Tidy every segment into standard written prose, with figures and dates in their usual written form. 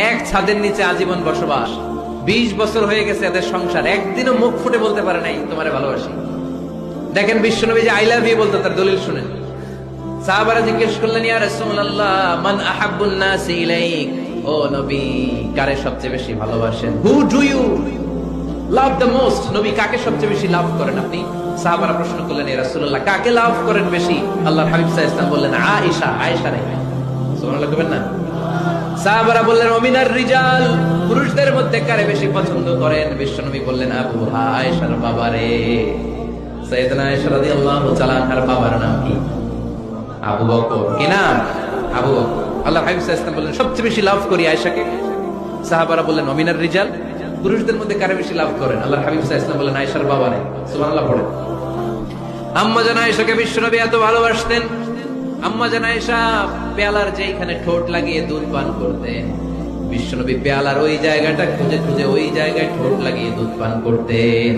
এক ছাদের নিচে আজীবন বসবাস, 20 বছর হয়ে গেছে এদের সংসার, একদিনও মুখ ফুটে বলতে পারে নাই তোমারে ভালোবাসি। দেখেন বিশ্বনবী যে আই লাভ ইউ বলতো, তার দলিল শুনেন। সাহাবারা জিজ্ঞেস করলেন, ইয়া রাসূলুল্লাহ মান আহাব্বুন নাস ইলাইক, ও নবী কারে সবচেয়ে বেশি ভালোবাসেন? Who do you love the most, নবী কাকে সবচেয়ে বেশি লাভ করেন আপনি? সাহাবারা প্রশ্ন করলেন, ইয়া রাসূলুল্লাহ কাকে লাভ করেন বেশি? আল্লাহর হাবিব সাল্লাল্লাহু আলাইহি ওয়াসাল্লাম বললেন, আয়েশা, আয়েশা রে। সুবহানাল্লাহ কইবেন না? সাহাবারা বললেন, ওমিনার রিজাল, পুরুষদের মধ্যে কারে বেশি পছন্দ করেন? বিশ্বনবী বললেন, আবুহা, আয়েশার বাবারে। সাইয়েদনা আয়েশা রাদিয়াল্লাহু তাআলা আনহার বাবার নাম কি? আবু বকর। কি নাম? আবু বকর। আল্লাহর হাবিব সাল্লাল্লাহু আলাইহি ওয়াসাল্লাম বললেন, সবচেয়ে বেশি লাভ করি আয়েশাকে। সাহাবারা বললেন, ওমিনার রিজাল, পুরুষদের মধ্যে কারে বেশি লাভ করেন? আল্লাহর হাবিব সাল্লাল্লাহু আলাইহি ওয়াসাল্লাম বললেন, আয়েশার বাবারে। সুবহানাল্লাহ পড়েন। আম্মা জান আয়েশাকে বিশ্বনবী এত ভালোবাসতেন, আম্মা জান আয়েশা পেয়ালার যেখানে ঠোঁট লাগিয়ে দুধ পান করতেন, বিশ্বনবী পেয়ালার ওই জায়গাটা খুঁজে খুঁজে ওই জায়গায় ঠোঁট লাগিয়ে দুধ পান করতেন।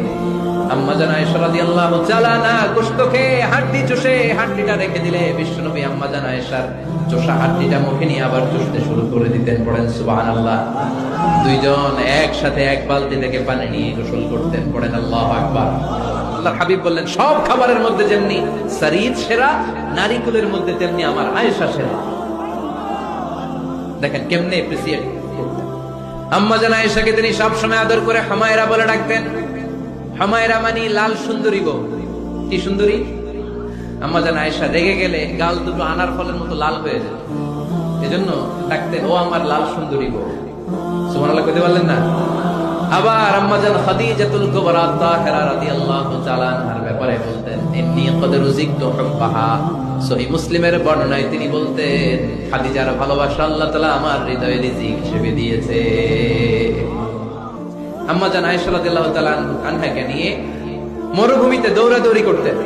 আম্মা জান আয়েশা রাদিয়াল্লাহু তাআলা না গোশত খেয়ে হাড্ডি চষে হাড্ডিটা রেখে দিলে বিশ্বনবী আম্মা জান আয়েশার চষা হাড্ডিটা মুখে নিয়ে আবার চষতে শুরু করে দিতেন। পড়েন সুবহানাল্লাহ। দুইজন একসাথে এক বালতি থেকে পানি নিয়ে গোসল করতেন। পড়েন আল্লাহু আকবার। আল্লাহর হাবিব বললেন, সব খাবারের মধ্যে যেমনি শরীর সেরা, নারীকুলের মধ্যে তেমনি আমার আয়েশা সেরা। দেখেন কেমনে এপ্রিসিয়েট করতেন। আম্মা জান আয়েশাকে তিনি সব সময় আদর করে হামায়রা বলে ডাকতেন। হামায়রা মানে লাল সুন্দরী গো। কি সুন্দরী? আম্মা জান আয়েশা রেগে গেলে গাল দুটো আনার ফলের মতো লাল হয়ে যেত, এজন্য ডাকতেন, ও আমার লাল সুন্দরী গো। সুবহানাল্লাহ কইতে পারলেন না? আবার আম্মা জান খাদিজাতুল কুবরা তাহেরা রাদিয়াল্লাহু তাআলা আনহার ব্যাপারে বলতেন, ইন্নী ক্বাদ রুজিকতু হুব্বাহা। সহিহ মুসলিমের বর্ণনায় তিনি বলতেন, খাদিজার ভালোবাসা আল্লাহ তাআলা আমার হৃদয়ে রিজিক হিসেবে দিয়েছে। আম্মা জান আয়েশা রাদিয়াল্লাহু তাআলা আনহাকে নিয়ে মরুভূমিতে দৌড়াদৌড়ি করতেন।